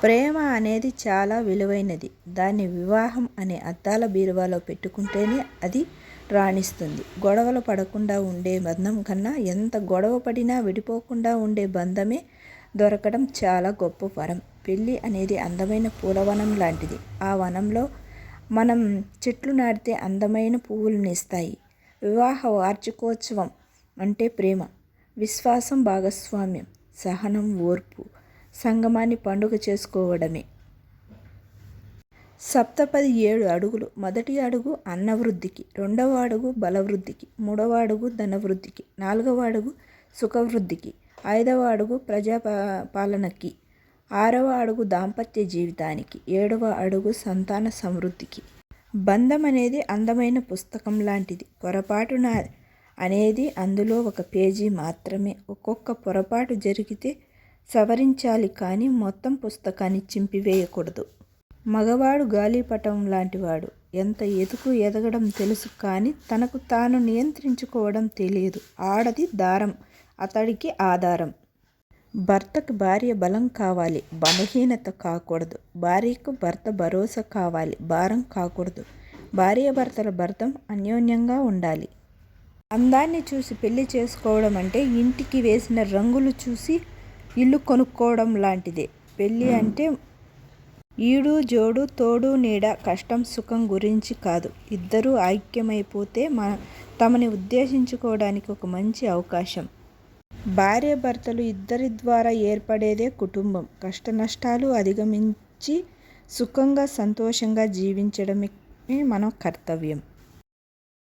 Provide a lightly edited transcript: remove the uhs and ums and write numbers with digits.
ప్రేమ అనేది చాలా విలువైనది. దాన్ని వివాహం అనే అద్దాల బీరువాలో పెట్టుకుంటేనే అది రాణిస్తుంది. గొడవలు పడకుండా ఉండే బంధం కన్నా ఎంత గొడవ పడినా విడిపోకుండా ఉండే బంధమే దొరకడం చాలా గొప్ప వరం. పెళ్ళి అనేది అందమైన పూలవనం లాంటిది. ఆ వనంలో మనం చెట్లు నాటితే అందమైన పువ్వులనిస్తాయి. వివాహ వార్షికోత్సవం అంటే ప్రేమ, విశ్వాసం, భాగస్వామ్యం, సహనం, ఓర్పు సంగమాన్ని పండుగ చేసుకోవడమే. సప్తపది 7 అడుగులు. మొదటి అడుగు అన్నవృద్ధికి, రెండవ అడుగు బలవృద్ధికి, మూడవ అడుగు ధనవృద్ధికి, నాలుగవ అడుగు సుఖవృద్ధికి, ఐదవ అడుగు పాలనకి, ఆరవ అడుగు దాంపత్య జీవితానికి, ఏడవ అడుగు సంతాన సమృద్ధికి. బంధం అనేది అందమైన పుస్తకం లాంటిది. పొరపాటున అనేది అందులో ఒక పేజీ మాత్రమే. ఒక్కొక్క పొరపాటు జరిగితే సవరించాలి కానీ మొత్తం పుస్తకాన్ని చింపివేయకూడదు. మగవాడు గాలిపటం లాంటివాడు. ఎంత ఎదగడం తెలుసు కానీ తనకు తాను నియంత్రించుకోవడం తెలియదు. ఆడది దారం, అతడికి ఆధారం. భర్తకు భార్య బలం కావాలి, బలహీనత కాకూడదు. భార్యకు భర్త భరోసా కావాలి, భారం కాకూడదు. భార్యాభర్తల బంధం అన్యోన్యంగా ఉండాలి. అందాన్ని చూసి పెళ్లి చేసుకోవడం అంటే ఇంటికి వేసిన రంగులు చూసి ఇల్లు కొనుక్కోవడం లాంటిదే. పెళ్ళి అంటే ఈడు జోడు, తోడు నీడ, కష్టం సుఖం గురించి కాదు. ఇద్దరూ ఐక్యమైపోతే తమని ఉద్దేశించుకోవడానికి ఒక మంచి అవకాశం. భార్యాభర్తలు ఇద్దరి ద్వారా ఏర్పడేదే కుటుంబం. కష్ట నష్టాలు అధిగమించి సుఖంగా సంతోషంగా జీవించడమే మన కర్తవ్యం.